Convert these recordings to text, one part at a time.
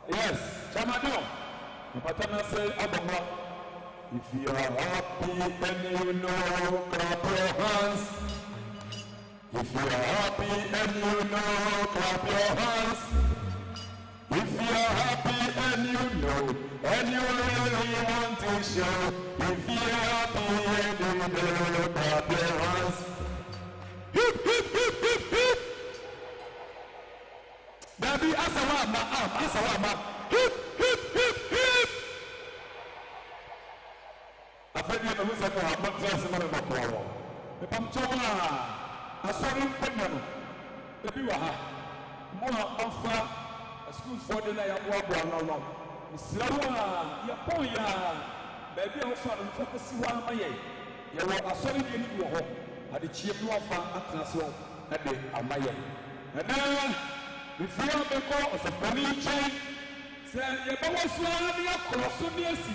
Yes, Chamado. If you are happy and you know, clap your hands. If you are happy and you know, clap your hands. If you are happy and you know, and you really want to show. If you are happy and you know, clap your hands. Dabi asawama asawama hip hip hip hip afanye na musa kwa hapo semana na kwa epamchoma asori mpanyano ebi wa ha mo afa school for the na ya boa no Slawa ya poya baby afa no focus wa amaye ya wa asori de ni wo ho ade chie no afa atena so ade amaye na before me ko osapani chain say ya bawo so ani akroso ni asi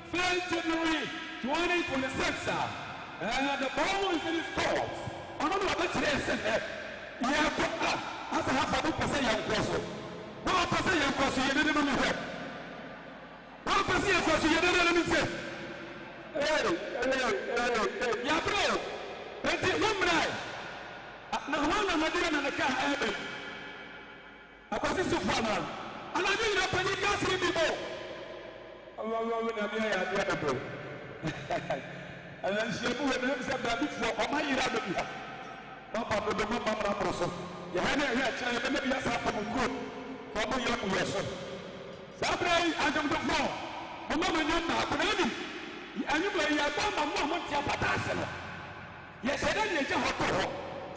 1 January 2026 and the ball is in his court ono no ba kire se ya ko asa hafa do pese ya nkroso no pese ya nkroso ye de no me hwe no pese ya nkroso ye de no me se ya bro enti womrai na wana madira na ka ebe akwasi sufana anabi ina pani kasi bibo Allah na biya ya biya bro alan shebu we na bisa da bifo o ma yira do biya papa do mo mamra proso ya hana ya cha ya na biya sa pa mo ko ko mo ya ku yeso sabrai ajam do fo mo ma nya na ko na ni anyu ba ya ba ma mo tia patase no ye se da ni je hoto ho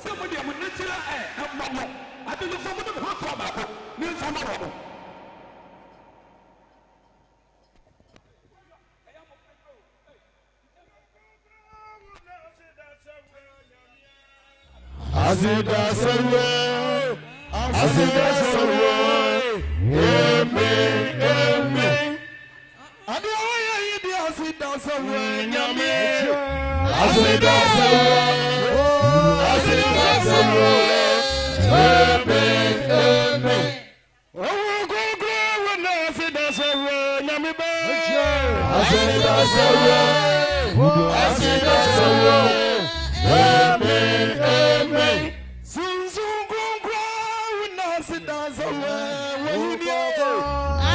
se mo de mo na chira mo mo ade no fo mo do ho to ba ko ni fo mo ro Azida sawe, amen. Adi oya yidi azida sawe, nyame. Azida sawe, amen. Oh, go, when azida sawe, nyame ba. Azida sawe, amen. Sunzungungwa winasida sawe,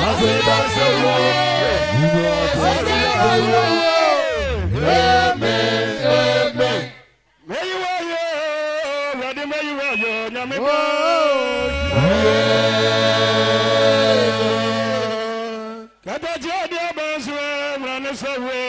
azida sawe, amen. Where you are, ready where you are, nyame ba. Kata jadi abaswe, mrane sawe.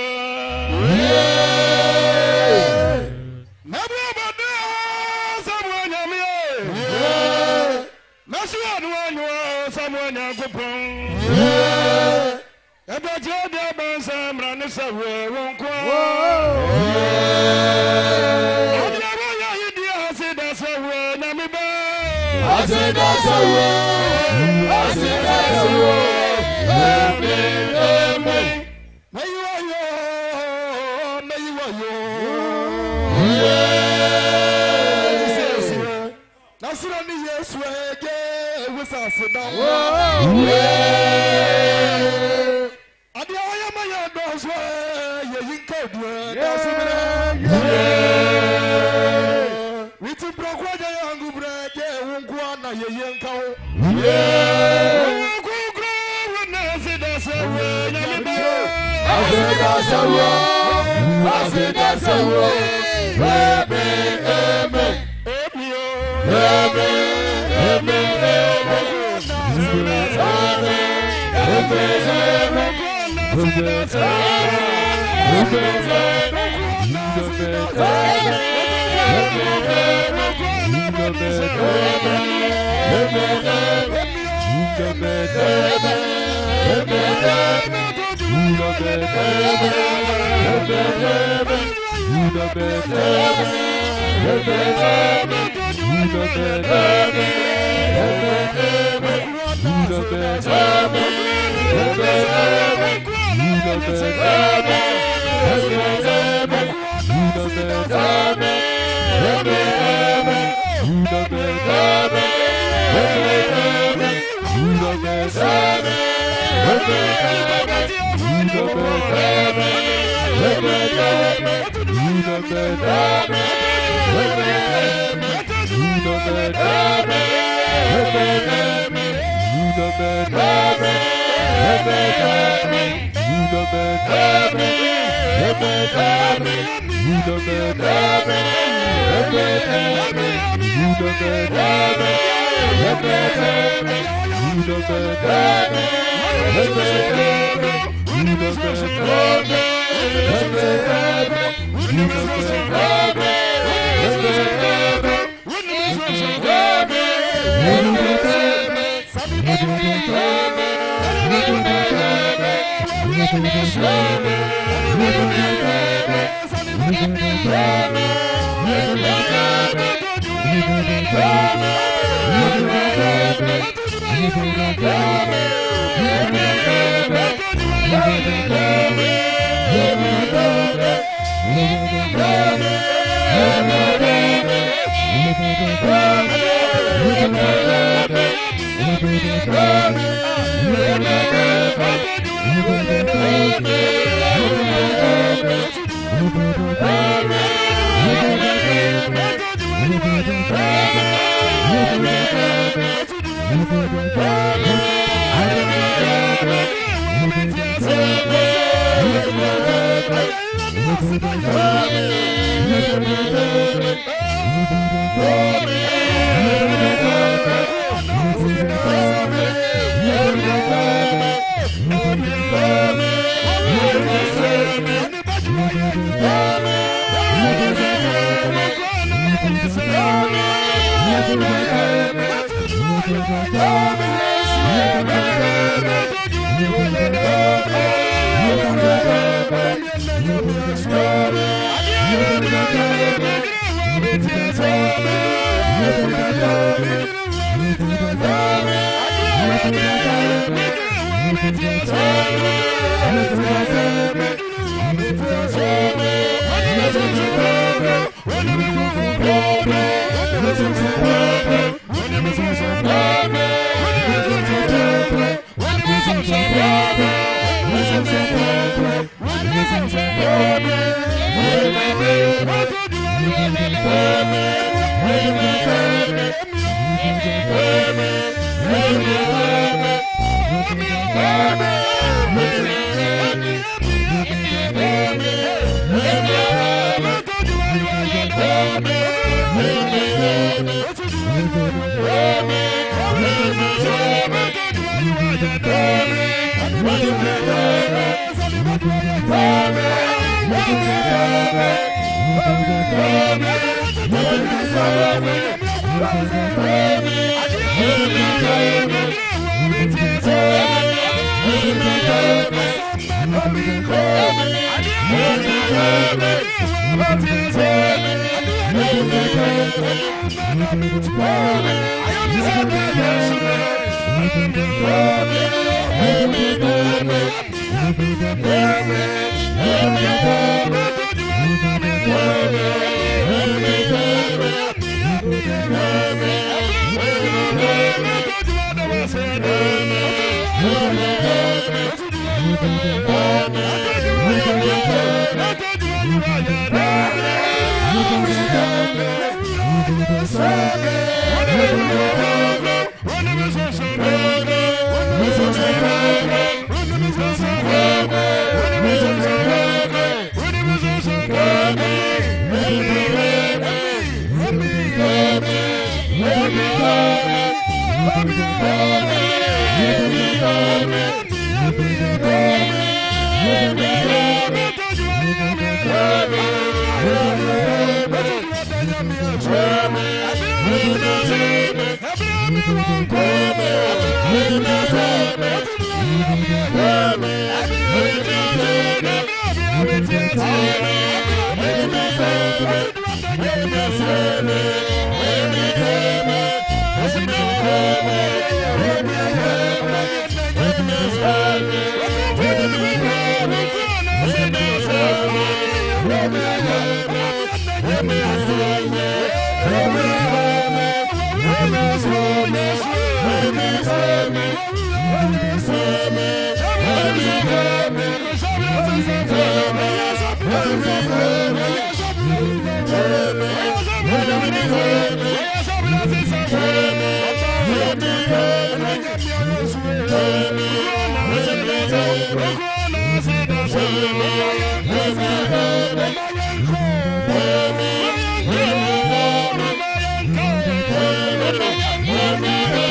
Amen.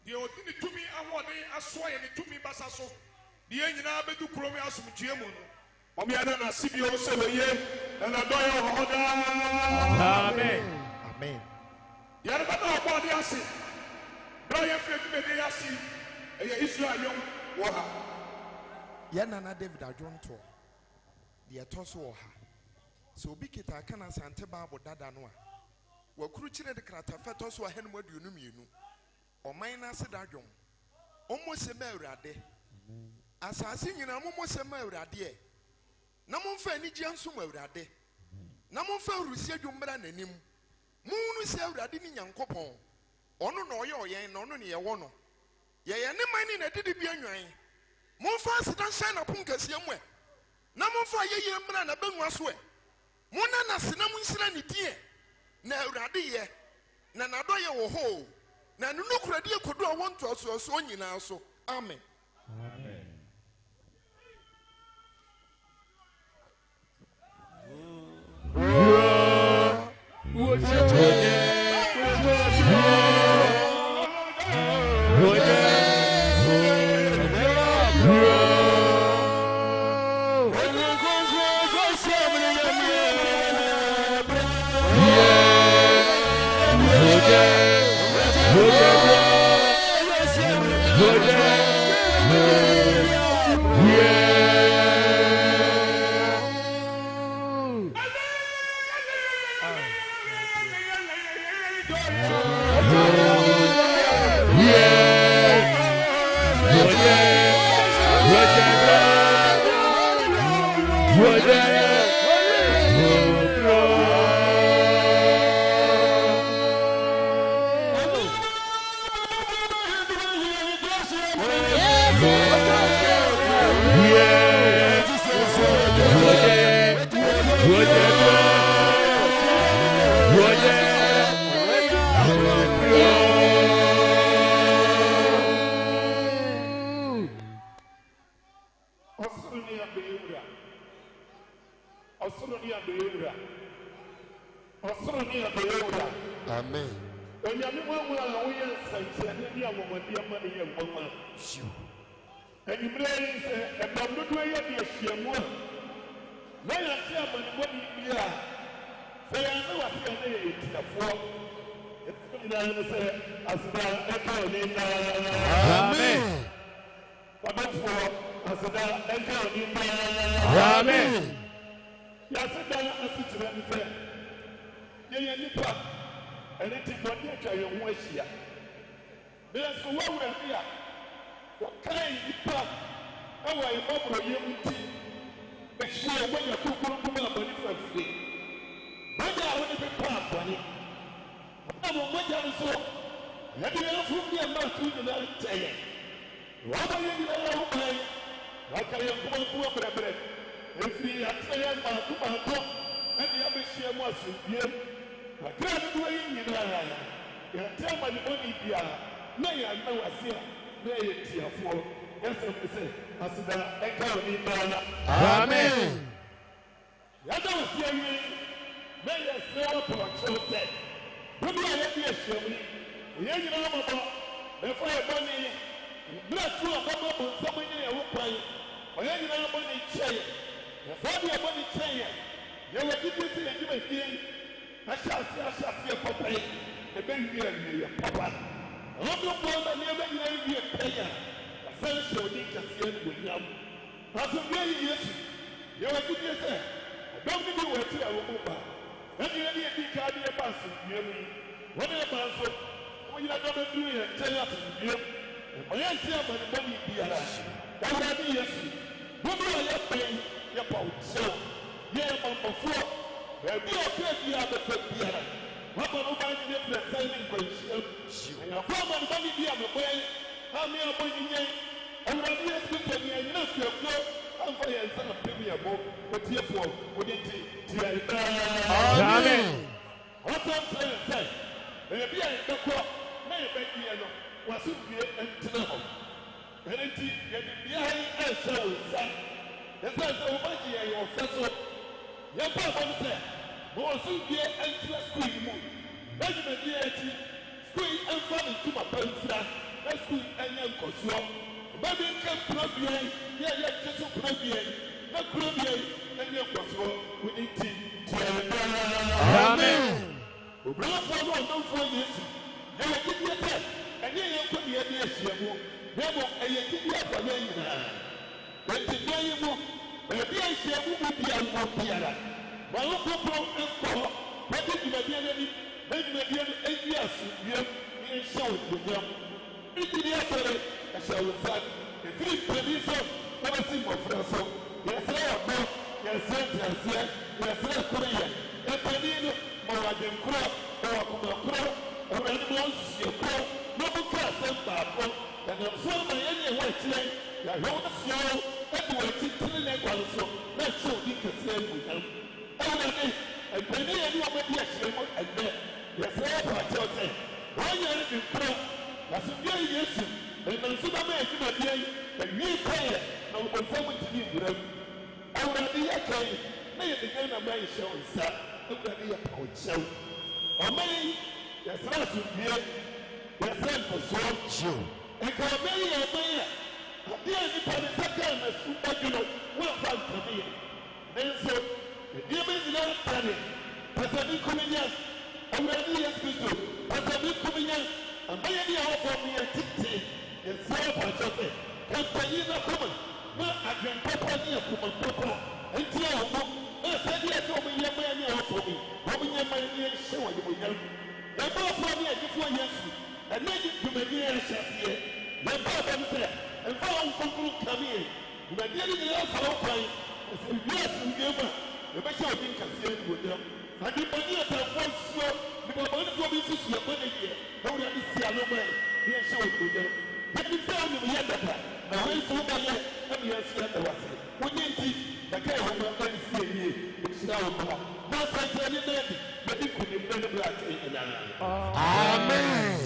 The Odini to me, I want a sway and to me Basaso. The engine I bet to Chrome Asum Chiamono. Omiana Sibio Sele, and I do Amen. Amen. Yarabata body asi. Brian Fred Mediasi. Israel young Waha. Yanana David Ajonto. The Atoso Waha. So be it I can Santa Babo Dadanoa. Well, Crucine the Crata Fetos were Henwood Unumunu. Or minus a dajum. Almost a merade. As I sing in almost a merade. Namon Fanny Jansum rade. Namon Fel Rusia Jumbran and him. Moon is Radini Yankopon. Ono no yo yen no ne ye wo no. Ye ye ne mani na didi bia nwan. Mo fa sedan shine upon kasiam we. Na mo fa ye ye mra na benwa so e. Mo na sena mo nsira ne die. Na Awurade ye. Na nado ye wo ho. Na nunu kurade ekodu a won to so so nyina so. Amen. Amen. Amen. And you blame a bamboo way of your shame. May I say, I'm going to be here. Say, I know what you're doing. Amen. Amen. Yes, I said, and it is not yet your wish here. There's one here. What kind of pub? How I remember you but she when you're too good to be for free. But I want to be pub money. I don't want to so. Let me know from the amount to the night. What are you doing? What can you come to a bread? If we are saying about to my top, and the other share was with you. I can't do it in the eye. You tell my money, dear. May I know I see. May it be a fool. Yes, I say, I said, I can't be done. Amen. I don't hear me. May I say, what I said. Would you let me assure me? You know, before I money, blood to a bubble, somebody I will pay. Or you know, money chain. Before your money chain, you will give me the human I shall see a papa. The baby, your papa. I'm not going to never be a payer. A friend shall need to see it with you. As a very yes, you are good yourself. I don't think you were to a woman. And you need to be carried a bus near me. When you're a man, when you're going to do it, tell us to you. And I see how many money be alive. That will be yes. What do I have paid your pound? So, yeah, I'm before. There be a good year the first year. What about the selling question? And your former money be on the way. How many of you? And when you speak to me, and not your flow, I'm for your son of Premier Book, but here for would it be? Amen. What I'm saying, say, there be a crop, may be a was it be a tunnel. And it is behind us, so say, the first of my year, your vessel. Your papa said, was it be a school moon? Benjamin, school and funny to my parents. Esku enya nkosua. Baby can problem. Yeah, just problem. No problem. Enya nkosua. We need to. Amen. Obra for no don for yes. Na give you that. Enya yen ko ye na ehia mo. Demo eye give you for na nyina. When the day mo, e bi ehia mo bi an biara. Wa lo ko enko. What did you be any? Maybe maybe any years. You show it. It's sorry, I shall say, the three police never see my friends. Yes, I am. Yes, yes, Korea. The Panino, Moragan Crop, or Crop, or animals, your crop, no class and Papa, and I'm so my any white leg, I hold the flow, and wait till the neck also, not so you can say with them. And Penny and you already actually, and then, yes, I am. Why are you crop? That's a very yes, and then so I make it a and we pay it, and we'll come to you. I will be okay. May the game of my show, sir. I will be a pound show. Or may, yes, I should hear, yes, I for so. And come may a mayor. The only politician is super, well, come here. Then so, the demon is not planning. Pastor Communion, I'm ready, yes, Christo. Pastor Communion. And by any offer me a ticket, and so I company no common, not a grandpapa near common papa, and tell them, I said, yes, over your man for me, over your man, show you. The more for me, before yes, and then you may be a chef here. My papa said, and found some come in. My dear, also open, and said, yes, and give up. The best I think I said with them. I did money at a one slow, because one of them is your money here. How do you see a little man? He has shown you them. Let me tell you, the other. Now, when somebody let me ask you the was it. When you see the guy who will not see you, it's now about. Now, I tell you that, but you could be better black in Amen.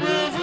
We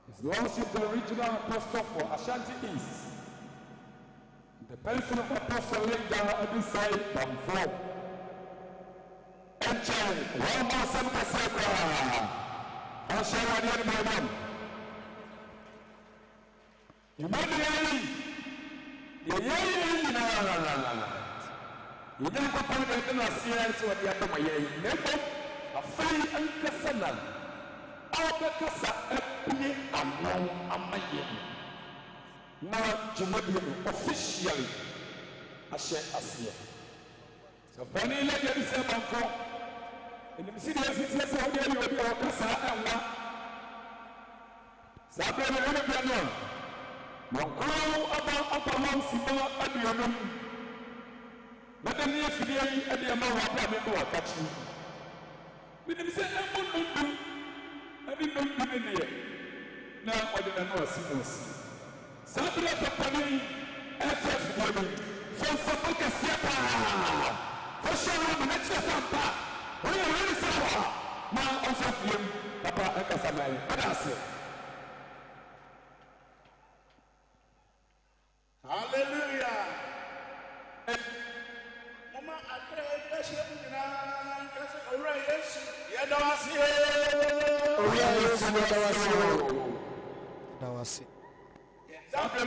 His Lordship, the original apostle for Ashanti East. The person of apostle laid down at this side from floor. And Charlie, one more simple circle. I'll show you the other man. You might be ready. You're ready. No. You don't go to the Nations or the other way. Never a free and Cassandra. All the Cassa, Epney, and now Amaye. Now, Jimmy officially, I share as here. So, Penny, let me say, in the city, it's all the way to Cassa and one. Sabre, the Olympian. No grow about long Simba at the room. Let them near today at the amount of time to catch you. With him say, I didn't know you in here. Now, I didn't know a single sea. Sabre, the Penny, FF Body, for Sapaka Siapa, for Sharon, and extra Sampa. When you're really Sapa, now also him, Papa Ekasamai, and I say. Dawasi. After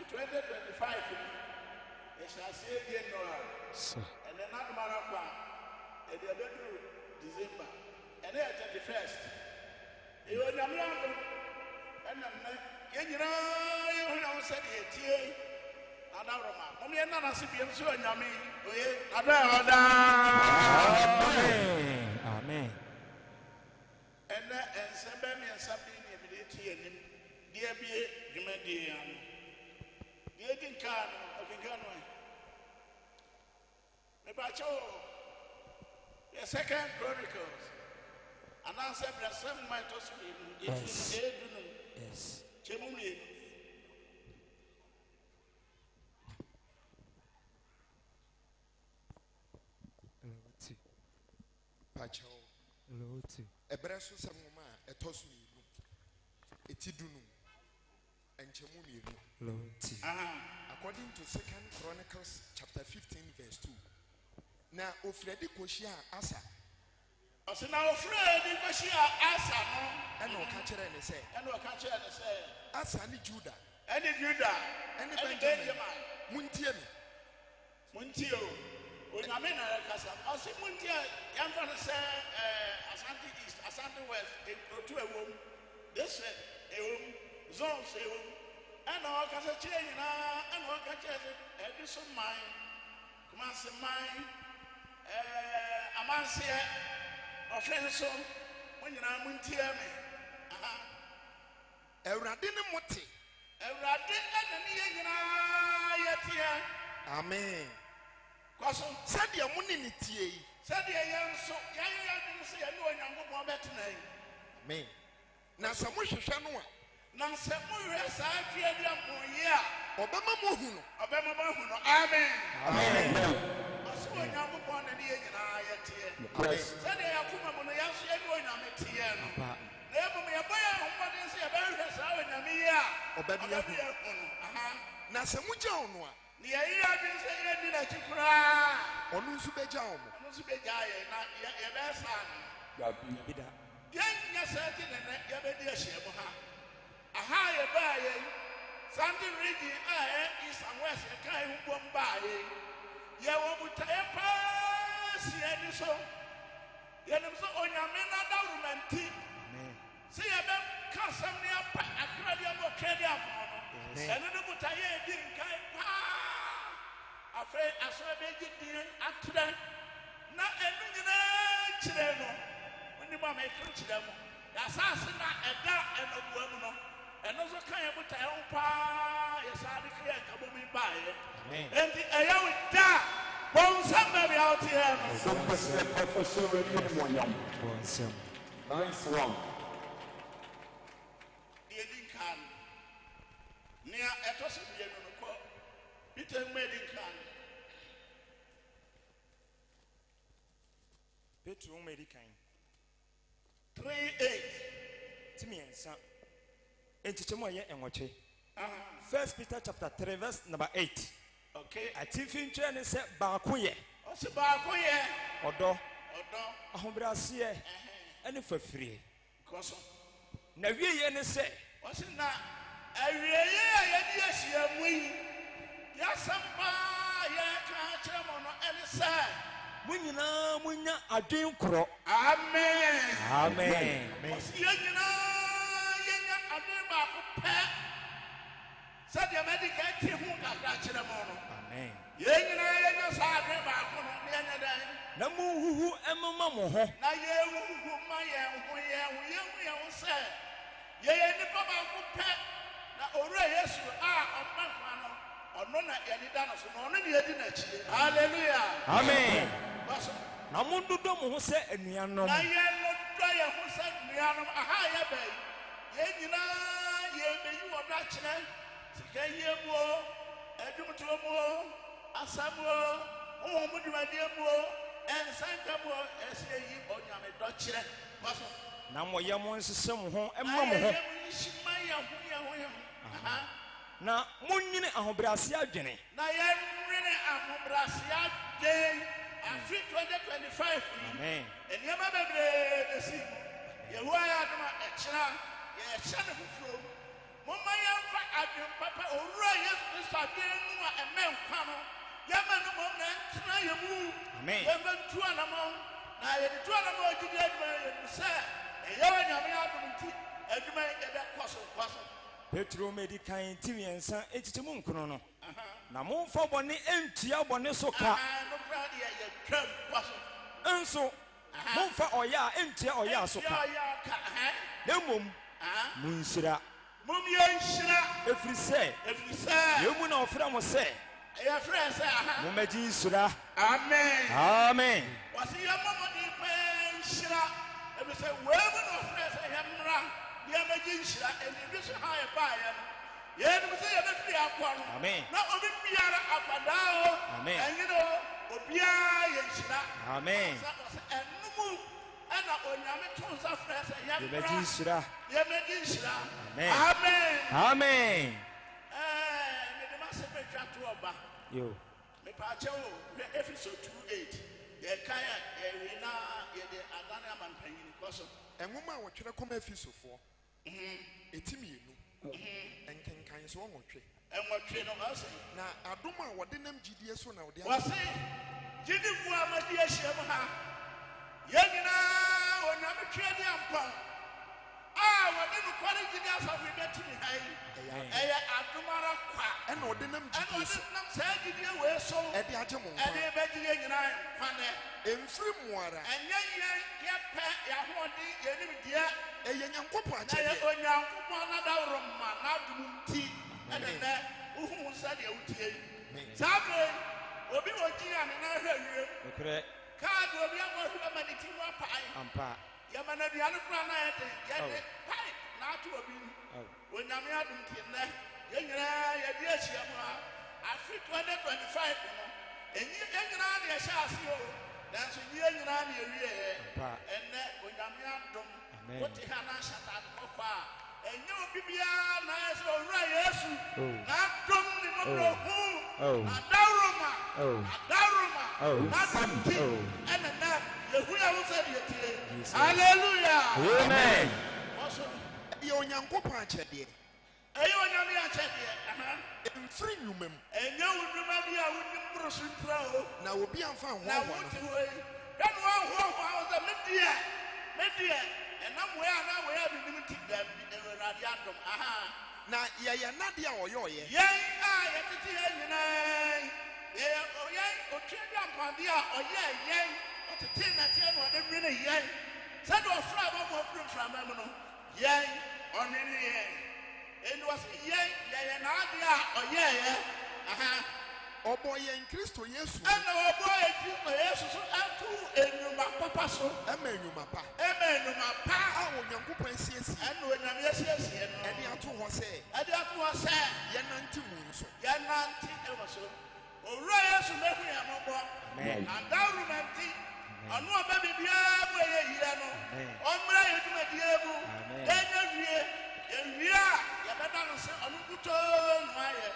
2025, they shall see again Noah. And then not Marapa, and the other December, and then 31st. You will not know, and you know, said it. Amen. And somebody and something immediately and dear be Jumadian. Dear Dinkan of Inganway. Mebacho, the Second Chronicles. And I said, there are some might also be yes. Chemumi. Loti. Ebreso samuma etosu mienu. Etidunu. Enchemu mienu. Loti. According to 2nd Chronicles chapter 15 verse 2. Na ofredi koshia asa. Osina ofredi koshia asa no. Eno ka kire ne se. Asa ni Judah. Any Judah. Any Benjamin. Muntie mi. Muntio. Onyamena kasa. Osi muntie yamfa se Asante East, Asante West, to a womb. This a womb, zones a womb. And all can change now, and all can change it. This of mine, come on, some mine, a man say, or friends, so when you are muntia me. A radin moti, a radin and yet here. Amen. Said your money in tea. Said the young so young didn't say I know young more better name. Amen. Now some wish to know. Now some more rest I fear them for year. Obama Mohuno. Obama Mohuno. Amen. Amen. I saw a young upon the age and I yet here. Said they are from a young going on it here. Never me a boy what is a very rest out in a mere. Obama. Now some would you know. Near you have been saying that you cry. On Usubejam. Usubejaya, not your best son. Young certain and Yabedia Shemaha. A higher buy, something region, east and west, a kind of one buy. Yawabutaya pass, Yaniso. Yanamso on your men are romantic. See a man cast some near a credium or credium. And then the Butaya didn't kind afraid I saw a big deal after that. Not a children. When the mamma comes to them, the assassin and that and a woman. And also kind of put a own pie, yes, I declare, come on by it. And the air with that. Bon, somebody out here. Nice one. The Lincoln. Near a toss of the Peter Medican. Petro Medican. 3:8. Timmy and son. And Chichamoya and Wache. 1 Peter chapter 3, verse number 8. Okay. I think in China said Bakuye. What's a Bakuye? Odo. Ahombrasie. And for free. Because now we say, what's in that? I really, yes, you are we. Yasamba ya kachamono elisa. Munya adin kro. Amen. Amen. Yenya adin ba ko pe. Said the medical team who got chiramono. Amen. Yenya sa adin ba ko no yenya dan. Na mu emma mo ho. Na ye hu ma ye say. Ye ni ba ko pe. Na ore Yesu omma hallelujah. Amen. Na mundu do mo ho se anuanom. Na ye no do ye ho se anuanom aha ye be. Ye nyina ye be yi wo da kire. Sika ye mo, edumto mo, asamo, o mo dumade mo, ensanka mo, ese yi onyame do kire. Na mo ye mo nsesem ho emma mo ho. Aha. Na munyine ahobrase adwene. Na ye nwene ahobrasia day afi 2025 Amen. And yama bebre the sea. Yewaya duma echira ye chane fufuro. Mama yamfa adwem papa owura Yesu Kristo adwem nu a emen kwa no. Yama no mom na ntena yemu. Amen. Yama tu anamo na ye tu anamo ojide adwuma ye se. Eyewa nyame adum nti adwuma ebe kwaso. Petro medi kan tiwiensa etichemu nkono no. Na momfa bone entua bone so ka. No brother ye twam kwaso. Enso momfa oya entua oya so ka. Nemom munshira. Mum yenshira Efri se yemu na ofra mo se ya frɛ sɛ aha momaji nsura. amen Amen. wɔsi yɛ mɔmɔdi pɛ nhyira ebi sɛ wɔemu na ɔfrɛ sɛ yɛ mmra yɛ mɛgye nhyira ɛni bi so ha yɛ baayɛ no yɛnim sɛ yɛbɛfiri akɔ no Amen. na obi biara akwadaa o Amen. ɛnyine o obiara yɛ nhyira Amen. sɛ ɔsɛ ɛnum ɛna onyame to nsa frɛ sɛ yɛ Yebaji mmra nsura. yɛ mɛgye nhyira Amen. amen Amen. mede masɛ bɛtwa to ɔba Yo. mepakyɛ o hwɛ efiso 2:8 yɛka a yɛwie na yɛde adane ama mpanyini kɔ so Enwoma a wɔtwerɛ kɔma Efisofoɔ. Etimienu. Enkenkan so wɔtwe. ɛnwɔtwe no ɔse Na adom a wɔde nam gyidie so na wɔde wɔse gyidifoɔ a madi ahyia mu ha yɛn nyinaa onyame twe de ampɔn a wɔde nokware gyidi asafo bɛtumi ha yi ɛyɛ adom ara kwa ɛna wɔde nam ɛna gyidie so ɔde nam saa gyidie wei so ɛde agye mo nkwa. ɛde bɛgye yɛn nyinaa nkwanɛ Emfiri mu ara ɛnyɛ yɛn yɛpɛ yɛahoɔden yɛnim deɛ ɛyɛ Nyankopɔn na yɛ akyɛdeɛ. onyankopɔn na daworo ma n'adom nti ɛnɛ wohu sɛdeɛ wotie yi saa bere obi wɔ gyi a ne nan hwɛ wiem Okre kaade obi abɔhwɛ ma ne ti mu apae ampa. yɛma no aduane kora na yɛde pae na ato obi mu Oh. onyame adom nti nnɛ yɛn nyinaa yɛde ahyia mu a afe 2025 no ɛnyi yɛn nyinaa ne yɛhyɛ ase o nanso nyi yɛn nyinaa ne yɛwieɛ Ampa. ɛnnɛ onyame adom Amen. wote ha na ahyɛ atade kɔkɔ a ɛnyɛ obi biara na ayɛ sɛ owura Yesu na adom ne mmɔborɔhu na adaroma na adom nti ɛne nnɛ yɛhu yɛ ho sɛ deɛ tie halleluya Amen. wɔso Ɛyɛ Onyankopɔn akyɛdeɛ. ɛyɛ onyame akyɛdeɛ Emfiri nnwuma mu ɛnyɛ wo nnwuma bi a wonim mmoro so ntira o na obi amfa na nhoahoa no wote ho. hɔ yi ɛne woahoahoa wo sɛ medeɛ ɛnam wei a na wei a menim nti dabi awurade adom aha Na yɛyɛ nade a ɔyɛ. yɛn a yɛtete yɛn nyinaa yi, yɛn otwe bi ampade a ɔyɛɛ yɛn ɔtetee nɛteɛ na ɔde nwene yɛn sɛdeɛ ɔfra abɔbɔ firi mframa mu no yɛn ɔnwene yɛn ɛni wɔ sɛ yɛyɛ n'ade a ɔyɛɛyɛ aha Ɔbɔ yɛn Kristo Yesu ɛna ɔbɔ yɛ Kristo Yesu so ɛto nnwuma papa so ɛma nnwuma pa. ɛma nnwuma pa A Onyankopɔn asiesie ɛna onyame asiesie no ɛde ato hɔ sɛ ɛde ato hɔ sɛ yɛnante mu nso. yɛnante ɛwɔ so owura Yesu mehu yɛn mmɔbɔ Amen. adaroma nti ɔno ɔbɛ biribiara mu ɛyɛ yie no Amen. ɔmmra yɛ dwumadie mu Amen. yɛnyɛ yɛwie a yɛbɛda no sɛ ɔno nkutoo no ayɛ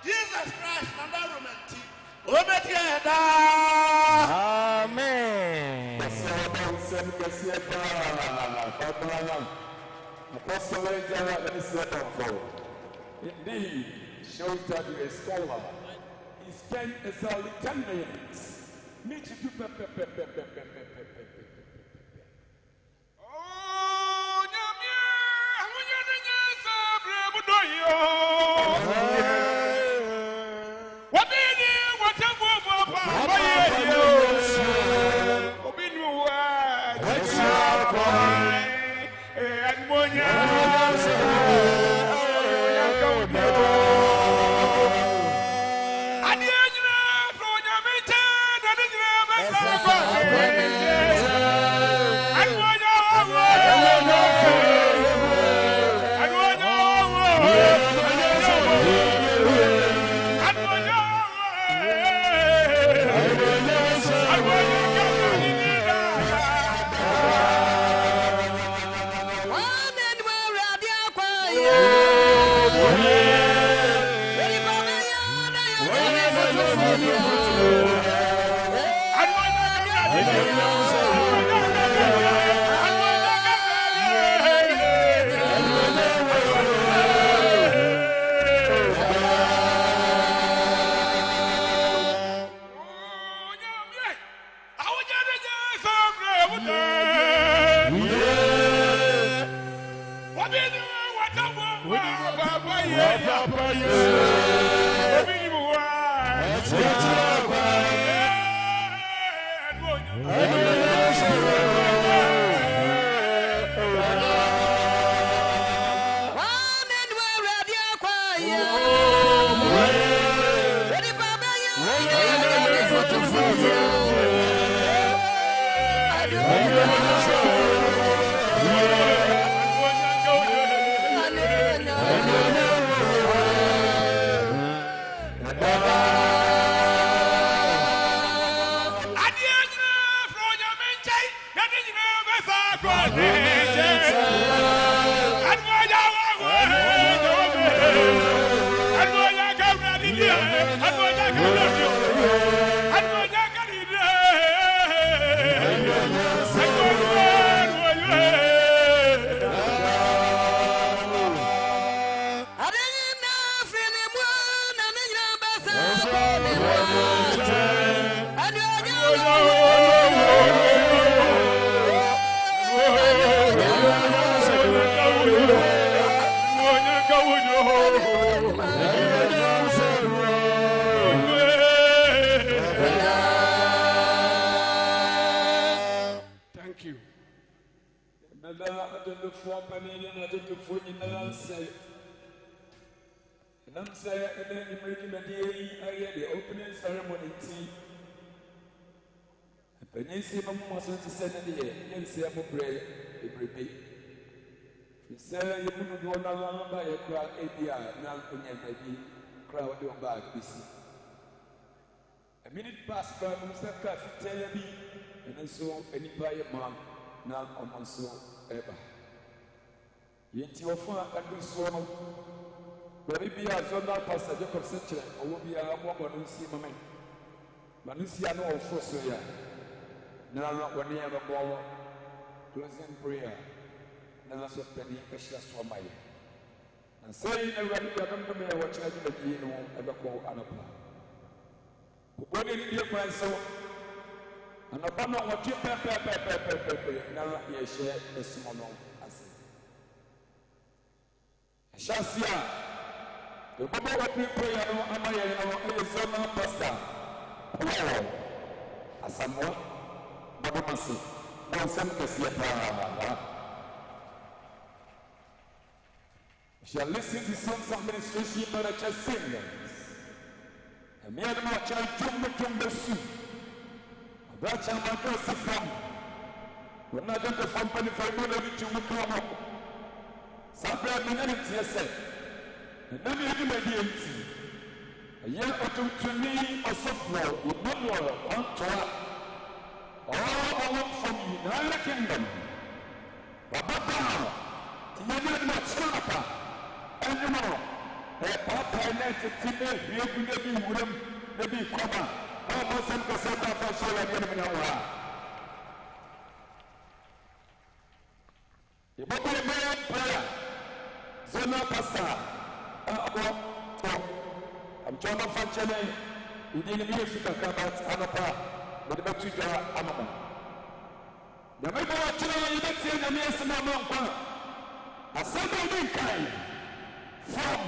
Jesus Christ n'adaroma nti ɔbɛtie yɛ daa Amen. Indeed, shows that you're a scholar. He spent exactly 10 minutes. Need to do A minute past by Musaka Telabi, and so any by a man, now on so ever. Yet your father and so maybe a zonal pastor Jacob Century, or will be a woman who see my Manusia no Fosoya. Now not one year more closing prayer. Now so penny precious for my. And saying a random me what I do, you know, ever call Anapa. When you hear my soul, and upon what you now you share a small as I shall see the Bible what we pray, am I a son pastor? As someone, but I see no some Cassia. Shall listen to songs of ministration, but I just sing them. And me and my child jump soup. That's how my girl sit down. When I don't have company for a minute to come up. Some minutes, yes, sir. And then you may be empty. A year or two to me, a software, with no more, one to all I want from you, now the kingdom. Papa, to you, not stop. And you know, Papa and Nancy, you could be William, maybe Papa, almost some Cassandra for sure. I don't know. You put a man prayer, Zona Pasta. I'm John of Fanchane, you didn't hear if you can come out Anapa, but the battery Amama. The people are trying to see the name of Mamma. A second kind. From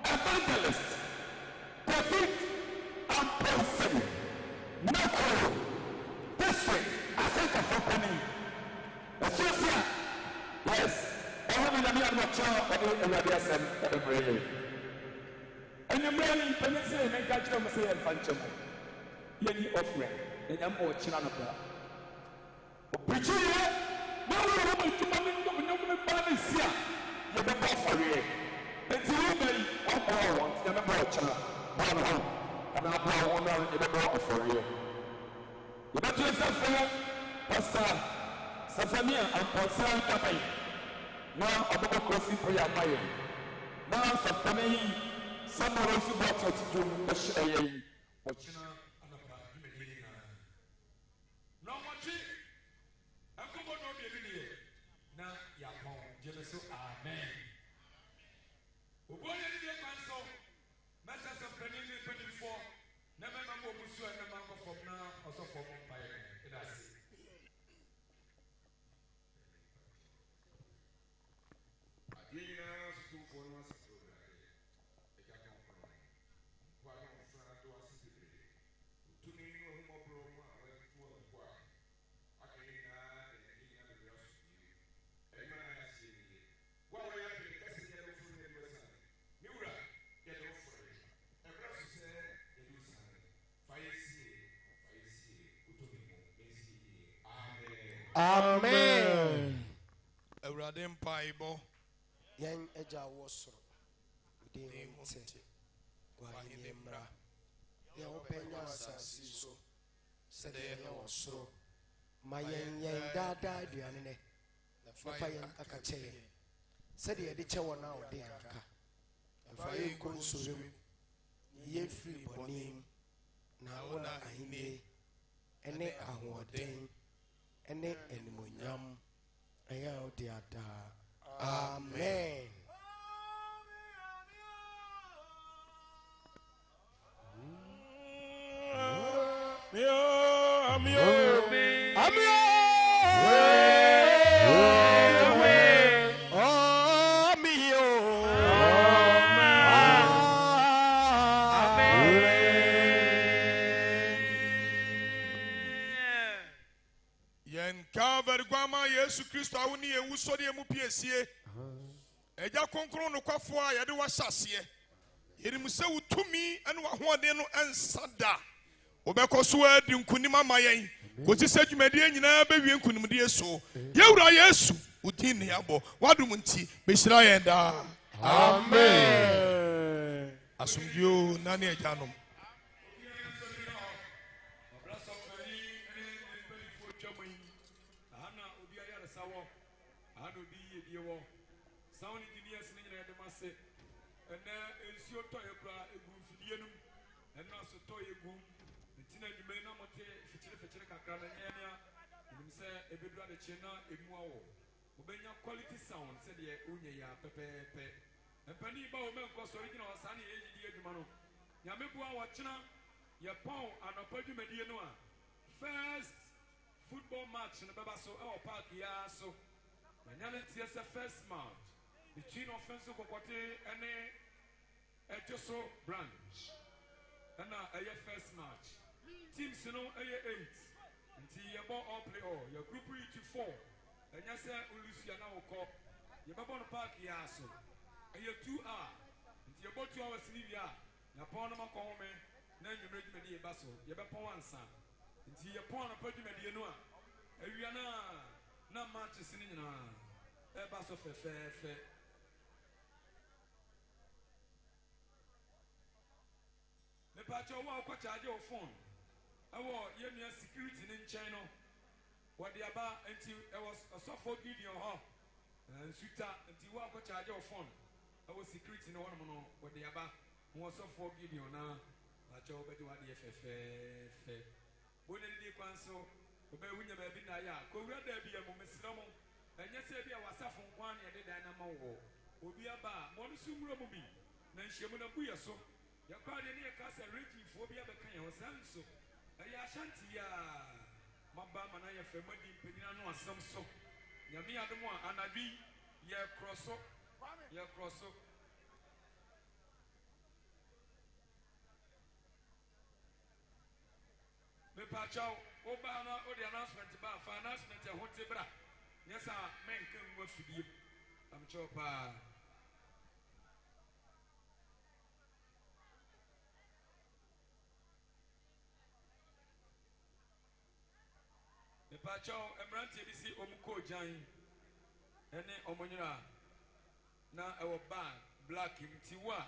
evangelist, David and Person, Nakoro, District, Asaka Company, Associate, yes, everyone in the mature, and the Radiasem, every year. And the man Peninsula and catch them say and function. Yenny offering, and I'm more Chinapa. Preaching, no woman to no money, see, you're the boss for you. And you may want to remember a child, and I'll blow one out in the ball for you. You bet yourself, Pastor Safania and Pastor Cape. Now, a double crossing for your fire. Now, Safani, someone else brought it to the Shay. But you know, no one cheap. I'm going to be a video. Now, Yapon, Jerusalem, amen. What did you get so? Masters of Penny 24. Never know who you are number from now, also from Empire. Amen. Awurade mpaebɔ. Yen eja wosoro. Udi mute. Wahine mra. Ya openya asasi so. Sede ya wosoro. Mayen dada aduane. Nafa yen akache. Sede ye de che wona ode anka. Nafa yen konsorem. Ye free bonim. Na wona ahine. Ene ahoden. Ene enimonyam. Eya ode ada. Amen. Calvary Guama Yesu Christo awuni ewu sori emu piesie. Eja konkron no kwafo a yede wa hyase. Yerim se wutumi ene wa hoɔden no ensada. Obekoso adi nkunim amayen. Kosi se dwumade nyina bewie nkunimde so. Yewura Yesu udin ne yabo. Wadum nti behyira yen da. Amen. Asumdio nani ejanom. Sound engineers in the Masse, and now it's your toy, a group Fidianum, and now so toy a group. The Tina Jumena Mote, Ficheka Canania, and say a bit rather Chena, a Muao. Ubenya quality sound, said the Unia, Pepe, and Penny Bowman cost original Sunny Age Mano. Yamebua Wachina, Yapon, and a Podium Medianoa. First football match in the Babaso, our park, yeah, so. And it's a first match between Offensive Kokote and Ejoso branch. And now a first match. Teams you know 8. Until you all play all. Your group 3 to 4. And you say Ulusiana Oko. You on the park yaso. And you 2 hours. Until you 2 hours in India. You upon them come home. Then you make me the basso. You be upon one son. Until you upon a podium at the Noah. And we are not matches in basso fair. The patch of walk charge your phone. I want your security in China. What the about until I was a software video and Suta until walk charge your phone. I was security in one mono. What the about was software video now. But you'll be doing the fair. When the council, the Bewin baby Naya, go read there be a moment. And yes, I was from one and the dynamo will be about Monsoon Robobi. Then she would have been so. Your crowd in here cast a rating for the other kind of sound so. I shan't my bam and I have family Pinano or some so. Yami Adamo and I be your cross up. Me Pacho, Obama, or the announcement about announcement of Hotebra. Yes, I men can go to you. I'm Chopa. The Pacho, Emranti, see Omuko Jain, and then Omonura. Now our bag, black him, Tiwa.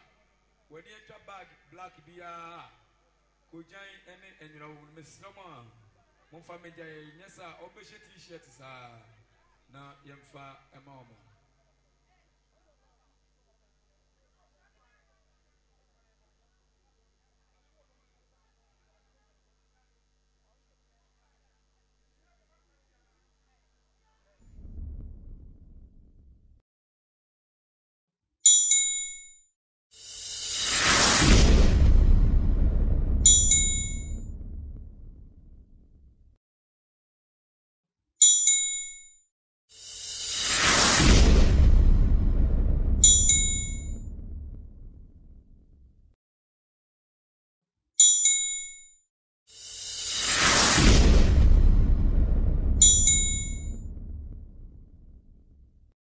When you enter bag, black beer, Kojain, and you know, Miss Loma, Monfamija, yes, I obey t-shirts. Na yemfa emamo